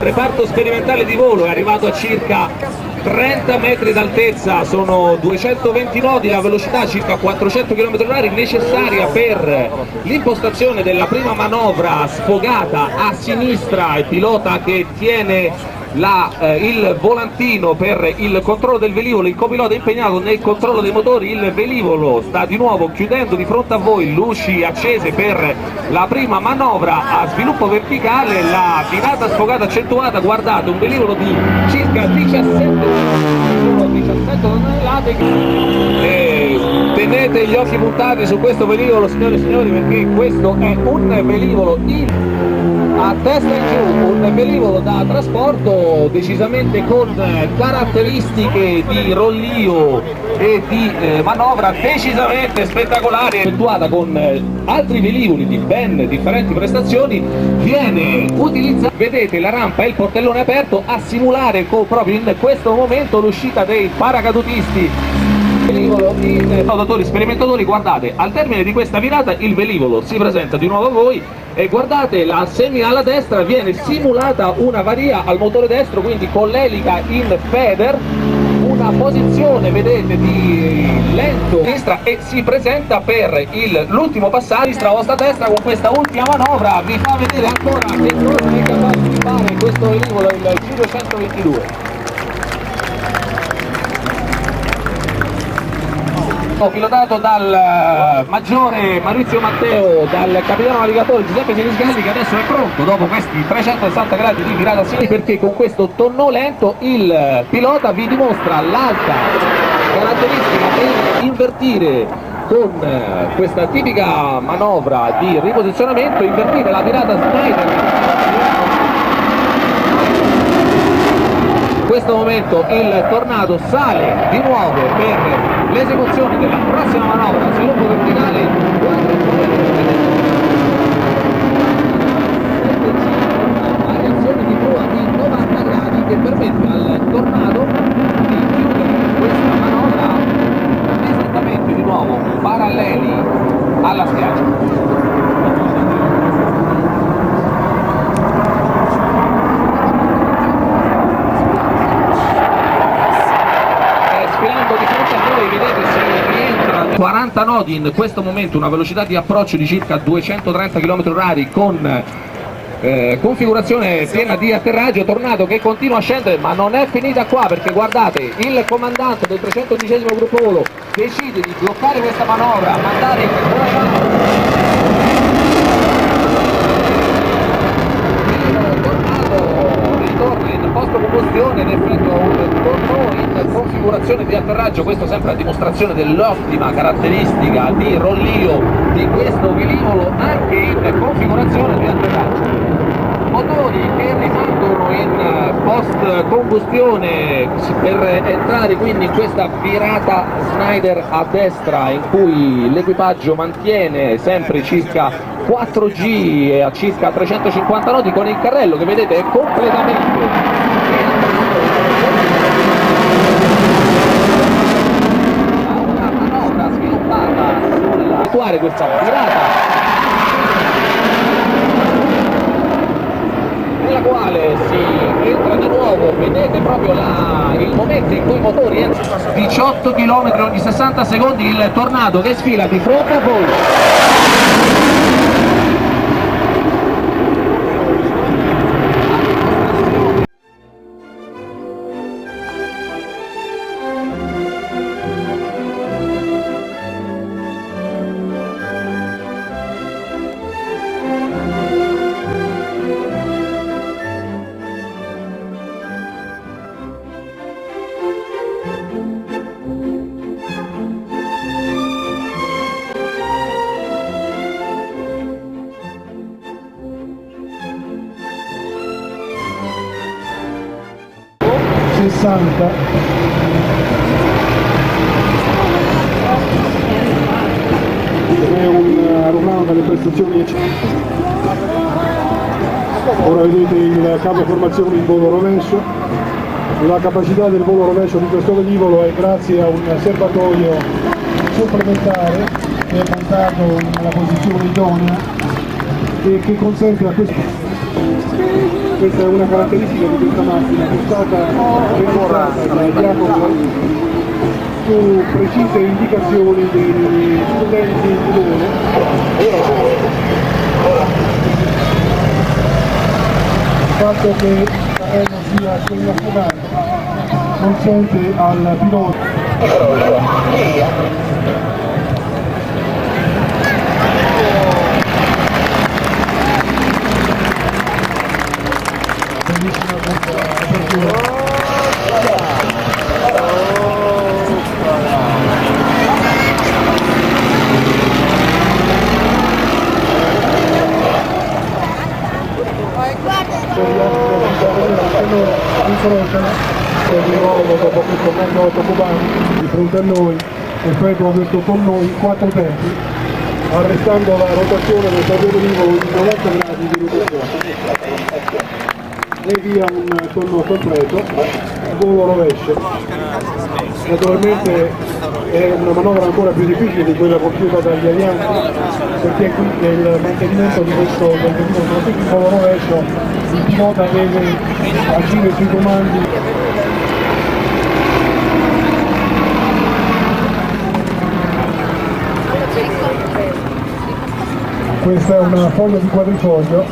reparto sperimentale di volo è arrivato a circa 30 metri d'altezza, sono 220 nodi, la velocità circa 400 km/h necessaria per l'impostazione della prima manovra sfogata a sinistra, il pilota che tiene il volantino per il controllo del velivolo, il copilota è impegnato nel controllo dei motori, il velivolo sta di nuovo chiudendo di fronte a voi, luci accese per la prima manovra a sviluppo verticale, la virata sfogata accentuata, guardate un velivolo di circa 17 tonnellate. Tenete gli occhi puntati su questo velivolo, signore e signori, perché questo è un velivolo a testa in giù, un velivolo da trasporto decisamente con caratteristiche di rollio e di manovra decisamente spettacolare, effettuata con altri velivoli di ben differenti prestazioni. Viene utilizzato, vedete la rampa e il portellone aperto, a simulare proprio in questo momento l'uscita dei paracadutisti. Velivolo in nuotatori sperimentatori, guardate, al termine di questa virata il velivolo si presenta di nuovo a voi e guardate, la alla destra viene simulata una varia al motore destro, quindi con l'elica in feather, una posizione vedete di lento a sinistra e si presenta per l'ultimo passaggio sinistra vostra destra con questa ultima manovra. Vi fa vedere ancora che cosa è capace di fare questo velivolo, il G222. Pilotato dal maggiore Maurizio Matteo, dal capitano navigatore Giuseppe Sinisgalli, che adesso è pronto dopo questi 360 gradi di virata a sinistra, perché con questo tonno lento il pilota vi dimostra l'alta caratteristica di invertire con questa tipica manovra di riposizionamento, invertire la virata Snyder. In questo momento il Tornado sale di nuovo per l'esecuzione della prossima manovra sviluppo verticale. Variazione di prua di 90 gradi che permette al Tornado di chiudere questa manovra esattamente di nuovo paralleli alla spiaggia. Di fronte a noi vedete se rientra 40 nodi in questo momento, una velocità di approccio di circa 230 km/h con configurazione piena di atterraggio. Tornado che continua a scendere, ma non è finita qua, perché guardate, il comandante del 311° gruppo volo decide di bloccare questa manovra, mandare in ritorna in post combustione ed effettua un torno in configurazione di atterraggio. Questo sempre a dimostrazione dell'ottima caratteristica di rollio di questo velivolo anche in configurazione di atterraggio. Motori che rimangono in post combustione per entrare quindi in questa virata Snyder a destra, in cui l'equipaggio mantiene sempre circa 4G e a circa 350 nodi, con il carrello che vedete è completamente una manovra sviluppata sull'attuare questa virata, nella quale si entra di nuovo, vedete proprio il momento in cui i motori entrano 18 km ogni 60 secondi, il Tornado che sfila di fronte a voi. 60. È un aeroplano dalle prestazioni eccellenti. Ora vedete il capo formazione in volo rovescio. La capacità del volo rovescio di questo velivolo è grazie a un serbatoio supplementare che è montato nella posizione idonea e che consente a questo Questa è una caratteristica di questa macchina che è stata realizzata da Jacopo su precise indicazioni degli studenti di volo. Il fatto che l'aereo sia semiaffogato consente al pilota di nuovo dopo questo grande autocubano di fronte a noi effettua questo tonno in 4 tempi arrestando la rotazione del tagliere vivo di 90 gradi di rotazione e via un tonno completo volo rovescio. Naturalmente è una manovra ancora più difficile di quella compiuta dagli alianti perché qui nel mantenimento di questo volo rovescio il pilota deve agire sui comandi. Questa è una foglia di quadrifoglio,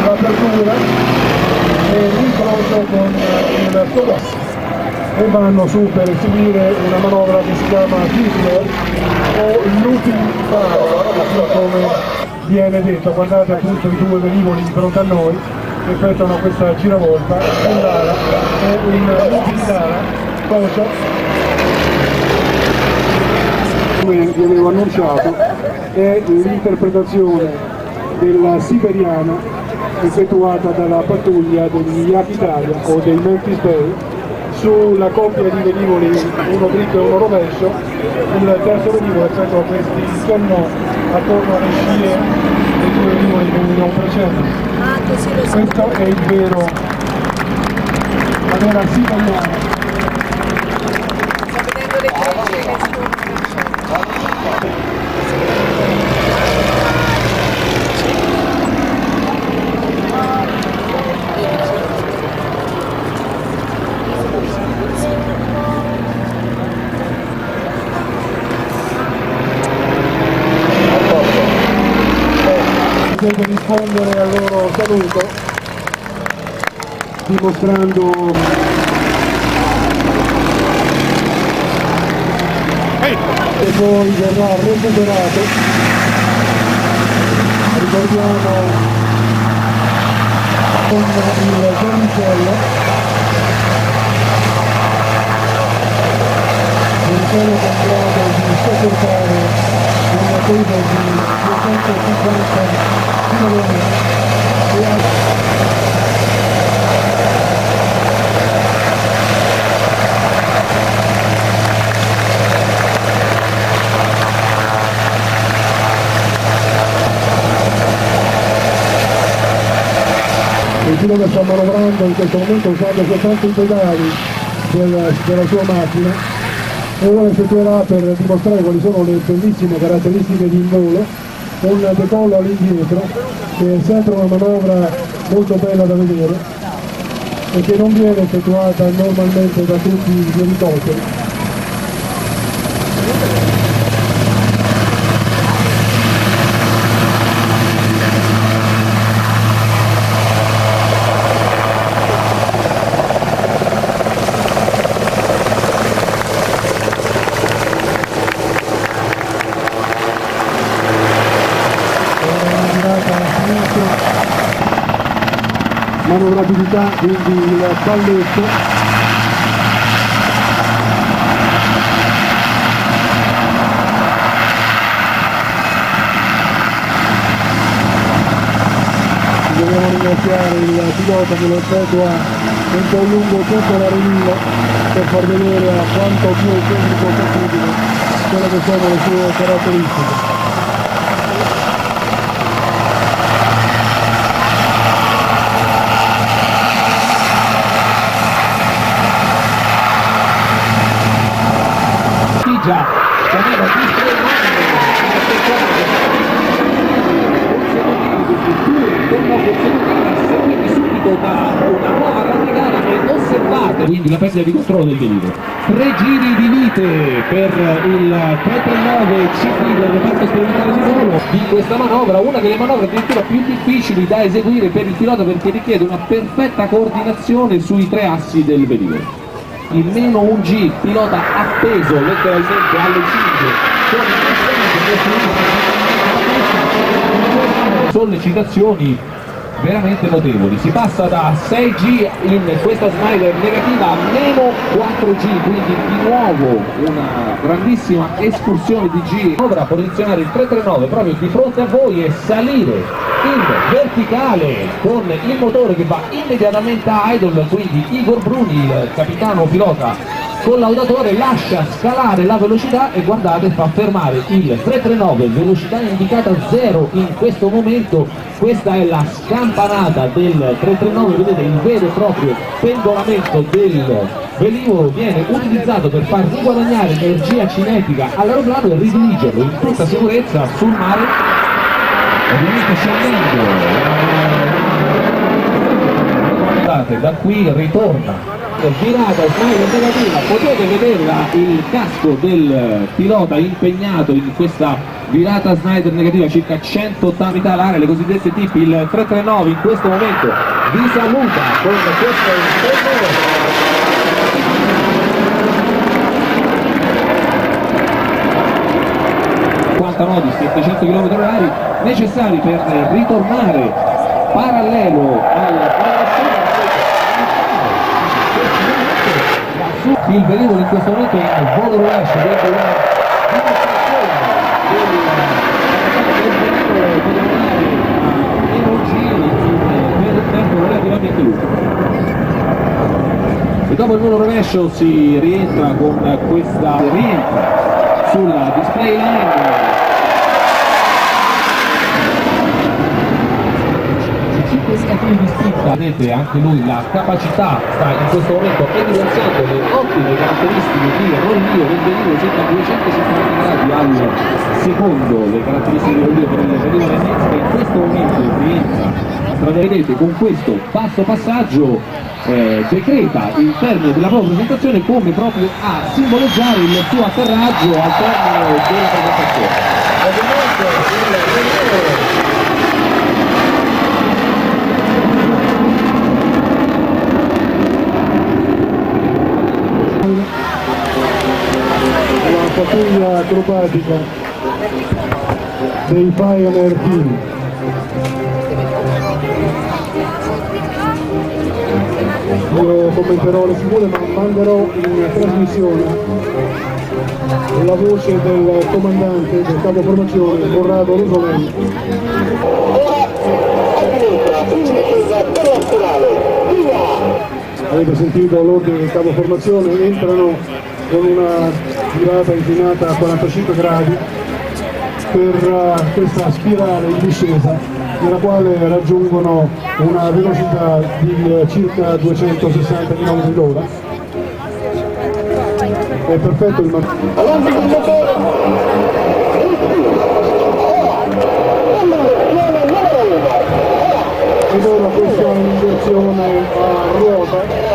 l'apertura e l'incrocio con il sodo e vanno su per eseguire una manovra che si chiama Fizzler o looping bar, come viene detto. Guardate appunto i due velivoli di fronte a noi che effettuano questa giravolta in gara e un looping gara cosa come vi avevo annunciato è l'interpretazione della siberiana effettuata dalla pattuglia degli Yak Italia o dei Memphis Bay sulla coppia di velivoli, uno dritto e uno rovescio. Il terzo velivolo effettua questi tonno attorno alle scie dei due velivoli che non precedono. Questo è il vero, la vera siberiana. Devo rispondere al loro saluto dimostrando che poi verrà recuperato. Ricordiamo con il vermicello comprato di sopportare una cosa di 250 km il pilota sta manovrando in questo momento usando soltanto i pedali della sua macchina e ora effettuerà per dimostrare quali sono le bellissime caratteristiche di volo un decollo all'indietro che è sempre una manovra molto bella da vedere e che non viene effettuata normalmente da tutti gli elicotteri. Manovrabilità, quindi il balletto dobbiamo ringraziare il pilota che lo effettua un po' lungo tutto l'arenino per far vedere a quanto più tecnico possibile quelle che sono le sue caratteristiche. Già, chiamava due tonno seguiti subito da una nuova grande gara e osservate quindi la perdita di controllo del velivolo. 3 giri di vite per il 339 CP del reparto sperimentale di volo di questa manovra, una delle manovre addirittura più difficili da eseguire per il pilota perché richiede una perfetta coordinazione sui 3 assi del velivolo. Il meno un G, il pilota appeso letteralmente alle cinghie con sollecitazioni veramente notevoli. Si passa da 6G in questa Snyder negativa a meno 4G, quindi di nuovo una grandissima escursione di G. Ora posizionare il 339 proprio di fronte a voi e salire in verticale con il motore che va immediatamente a idle, quindi Igor Bruni, il capitano pilota collaudatore, lascia scalare la velocità e guardate, fa fermare il 339, velocità indicata 0 in questo momento. Questa è la scampanata del 339, vedete il vero e proprio pendolamento del velivolo viene utilizzato per far riguadagnare energia cinetica all'aeroplano e ridirigerlo in tutta sicurezza sul mare, ovviamente scendendo. Guardate, da qui ritorna virata Snyder negativa, potete vederla, il casco del pilota impegnato in questa virata Snyder negativa circa 180 all'area, le cosiddette tip. Il 339 in questo momento vi saluta con questo impegno. Nodi 700 km/h necessari per ritornare parallelo il velivolo in questo momento è in volo rovescio dentro una per un tempo relativamente lungo. E dopo il volo rovescio si rientra con questa sulla display line. Vedete anche lui la capacità, sta in questo momento evidenziando le ottime caratteristiche di rollio del velivolo, circa 250 gradi al secondo, le caratteristiche di rollio per il velivolo Rennes, che in questo momento rientra, vedete, con questo passaggio decreta il termine della propria presentazione come proprio a simboleggiare il suo atterraggio al termine della presentazione. Ovviamente il velivolo la pattuglia acrobatica dei Pioneer Team. Io commenterò le figure, ma manderò in trasmissione la voce del comandante del capo formazione Corrado Rusolelli. Avete sentito l'ordine del capo formazione, entrano con una virata inclinata a 45 gradi per questa spirale in discesa, nella quale raggiungono una velocità di circa 260 km/h. È perfetto il ed ora questa inversione a ruota.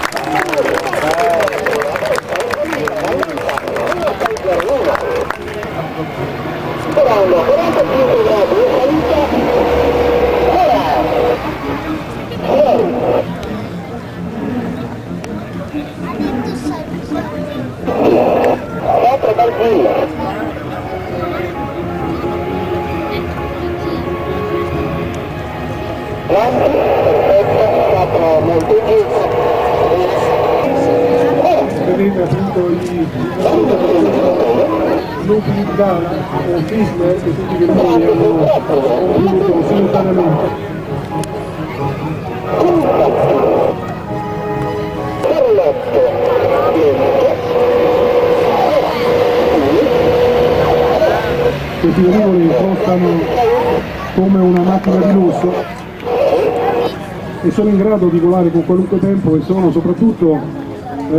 Vedete appunto i lupi di Dana o Fisler che tutti i velivoli hanno compiuto simultaneamente. Questi velivoli costano come una macchina di lusso e sono in grado di volare con qualunque tempo e sono soprattutto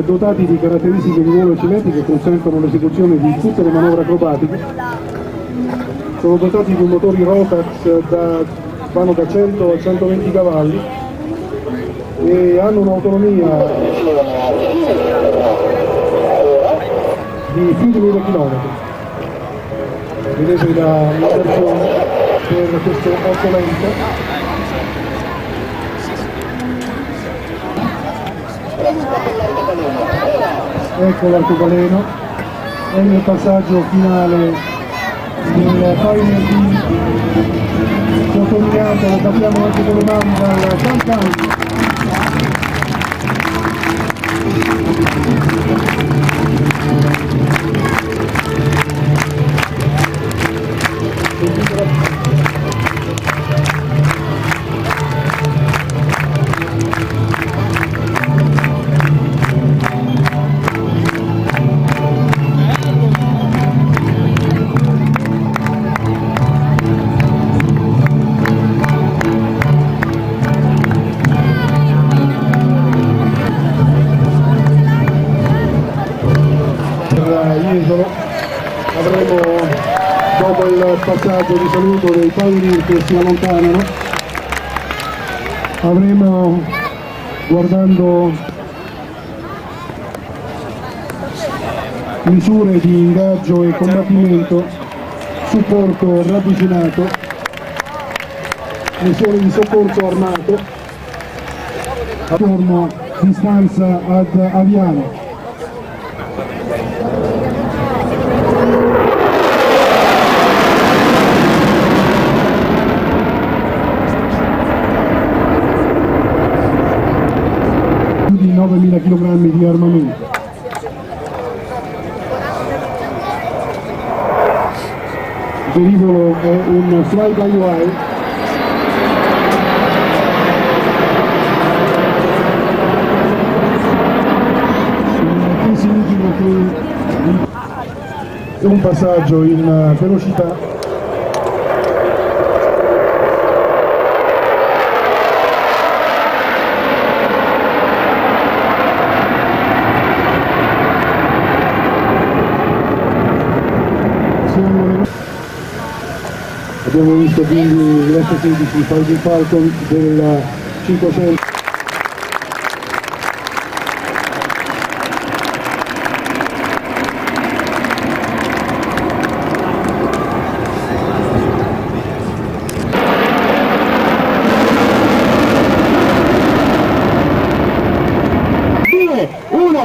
dotati di caratteristiche di volo eccellenti che consentono l'esecuzione di tutte le manovre acrobatiche. Sono dotati di motori Rotax da vanno da 100 a 120 cavalli e hanno un'autonomia di più di 1000 km. Vedete la versione per questo 820. Ecco l'arcobaleno, è nel passaggio finale del Pioneer Team, sottolineato, lo sappiamo anche con le mani dal Cancan. Isolo avremo, dopo il passaggio di saluto dei Pioneer che si allontanano, avremo, guardando misure di ingaggio e combattimento, supporto ravvicinato, missioni di soccorso armato, attorno distanza ad Aviano. Di 9.000 kg di armamento. Il velivolo è un fly-by-wire che significa che è un passaggio in velocità. Abbiamo visto quindi l'F-16 Fighting Falcon del 500.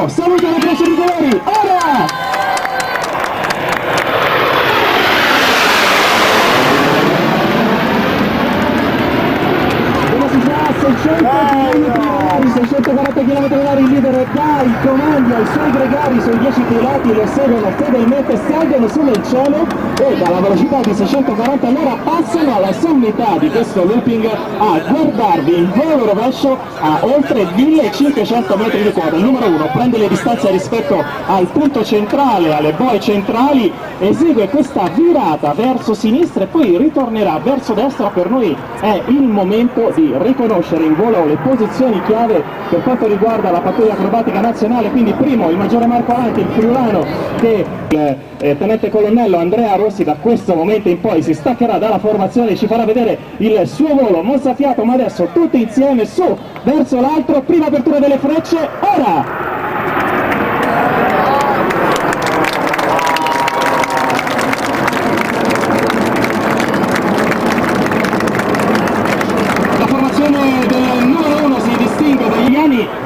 Saluto alle croce di colori, ora! Velocità 640 km/h, il leader dà il comando ai suoi gregari, sui 10 piloti lo seguono fedelmente, salgono su nel cielo e dalla velocità di 640 all'ora passano alla sommità di questo looping a guardarvi in volo rovescio a oltre 1500 metri di quota. Il numero 1 prende le distanze rispetto al punto centrale, alle boe centrali, esegue questa virata verso sinistra e poi ritornerà verso destra. Per noi è il momento di riconoscere in volo le posizioni chiave per quanto riguarda la pattuglia acrobatica nazionale. Quindi primo il maggiore Marco Avanti, il friulano, che il tenente colonnello Andrea Rossi da questo momento in poi si staccherà dalla formazione e ci farà vedere il suo volo mozzafiato, ma adesso tutti insieme su verso l'altro, prima apertura delle frecce, ora!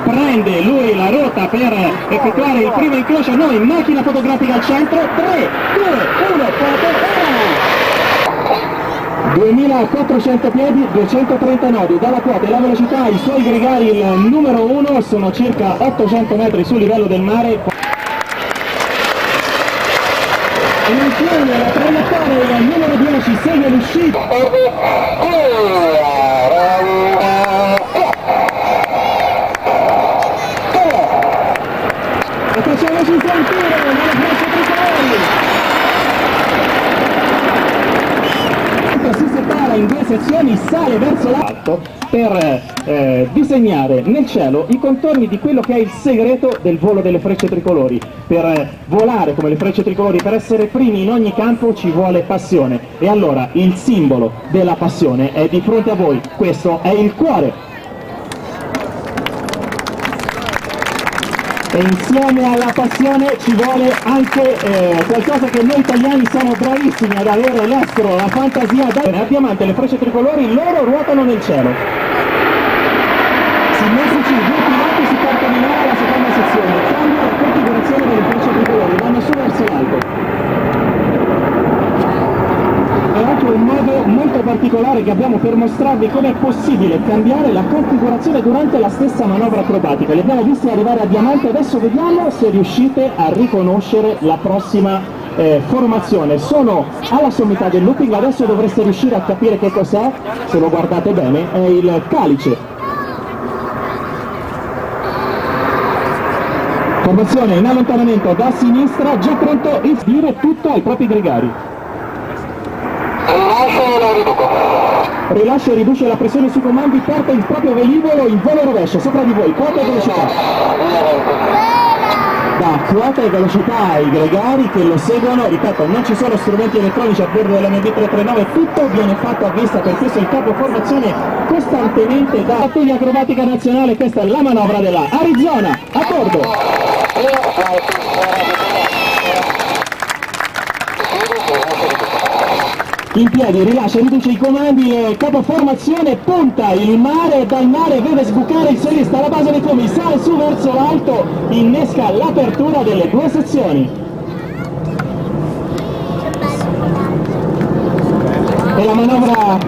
Prende lui la ruota per effettuare il primo incrocio, noi macchina fotografica al centro, 3, 2, 1, foto, 2400 piedi, 230 nodi, dalla quota e la velocità, i suoi gregari, il numero 1 sono circa 800 metri sul livello del mare. E insieme la traiettoria del numero 10 segue l'uscita. E facciamoci sentire nella freccia tricolori. Si separa in due sezioni. posizioni, sale verso l'alto per disegnare nel cielo i contorni di quello che è il segreto del volo delle frecce tricolori. Per volare come le frecce tricolori, per essere primi in ogni campo ci vuole passione, e allora il simbolo della passione è di fronte a voi, questo è il cuore. E insieme alla passione ci vuole anche qualcosa che noi italiani siamo bravissimi ad avere, l'estro, la fantasia. A diamante le frecce tricolori loro ruotano nel cielo. Simmetrici, due piloti si portano in aria la seconda sezione, cambia la configurazione delle frecce tricolori, vanno su verso l'alto. È anche un modo molto particolare che abbiamo per mostrarvi come è possibile cambiare la configurazione durante la stessa manovra acrobatica. Li abbiamo visti arrivare a diamante, adesso vediamo se riuscite a riconoscere la prossima formazione. Sono alla sommità del looping, adesso dovreste riuscire a capire che cos'è, se lo guardate bene, è il calice. Formazione in allontanamento da sinistra, già pronto a dire tutto ai propri gregari. Rilascia e riduce la pressione sui comandi, porta il proprio velivolo in volo rovescio sopra di voi, quota e velocità. Da quota e velocità ai gregari che lo seguono, ripeto, non ci sono strumenti elettronici a bordo dell'MB339, tutto viene fatto a vista, per questo il capo formazione costantemente da pattuglia acrobatica nazionale. Questa è la manovra della Arizona, a bordo. In piedi, rilascia e riduce i comandi, capo formazione, punta il mare, dal mare vede sbucare il solista alla base dei fumi, sale su verso l'alto, innesca l'apertura delle due sezioni. E la manovra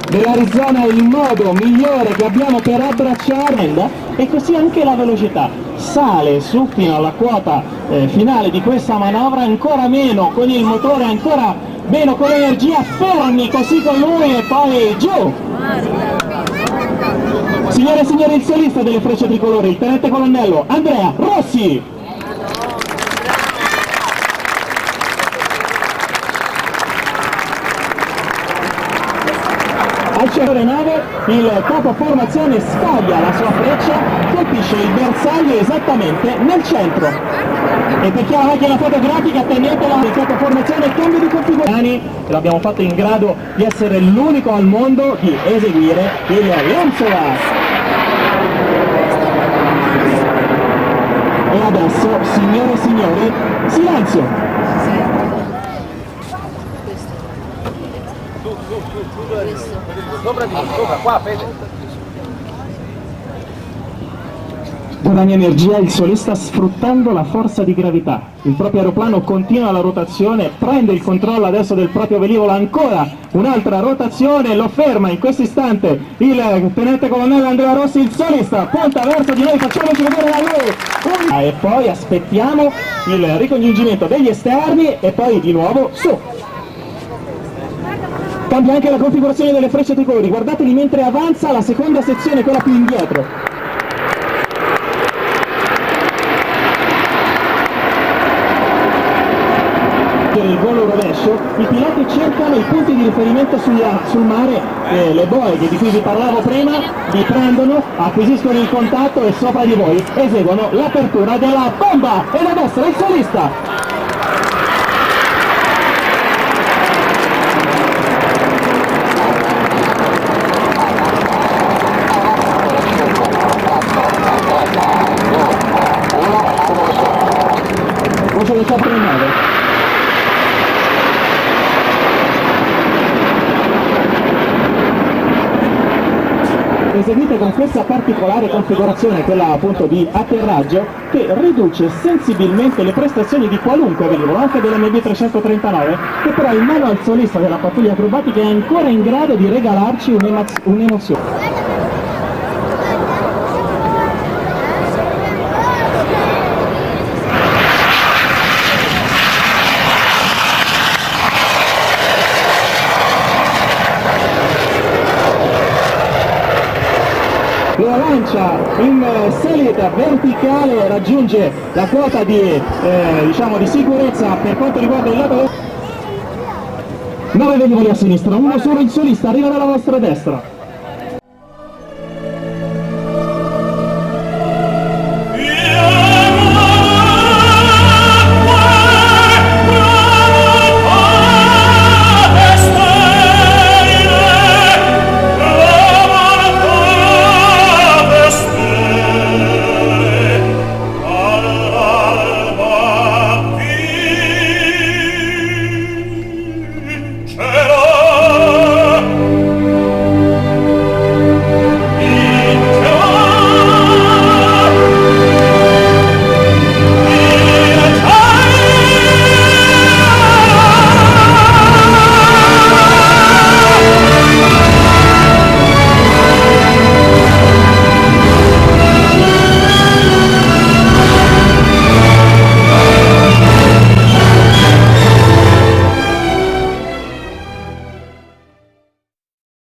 dell'Arizona è il modo migliore che abbiamo per abbracciare, e così anche la velocità. Sale su fino alla quota finale di questa manovra, ancora meno con il motore, ancora meno con l'energia, fermi così con lui e poi giù. Signore e signori, il solista delle frecce tricolori, il tenente colonnello Andrea Rossi. Al centro nave il capo formazione scaglia la sua freccia, colpisce il bersaglio esattamente nel centro. E per chi ha la macchina fotografica tenetela, il capo formazione cambio di configurazione. L'abbiamo fatto in grado di essere l'unico al mondo di eseguire il Lancelot. E adesso, signore e signori, silenzio! Sopra, qua, Fede. Guadagna energia il solista sfruttando la forza di gravità. Il proprio aeroplano continua la rotazione, prende il controllo adesso del proprio velivolo, ancora un'altra rotazione, lo ferma in questo istante il tenente colonnello Andrea Rossi, il solista punta verso di noi, facciamoci vedere da lui. E poi aspettiamo il ricongiungimento degli esterni e poi di nuovo su. Cambia anche la configurazione delle frecce tricolori, guardateli mentre avanza la seconda sezione, quella più indietro. Il volo rovescio, i piloti cercano i punti di riferimento sul mare, le boe di cui vi parlavo prima, li prendono, acquisiscono il contatto e sopra di voi eseguono l'apertura della bomba. E da destra il solista. Voce del capo del nave. Eseguite con questa particolare configurazione, quella appunto di atterraggio, che riduce sensibilmente le prestazioni di qualunque velivolo, anche dell'MB339, che però in mano al solista della pattuglia acrobatica è ancora in grado di regalarci un'emozione. Lo lancia in salita verticale, raggiunge la quota di, di sicurezza per quanto riguarda il lato. 9 velivoli a sinistra, uno solo il solista arriva dalla vostra destra.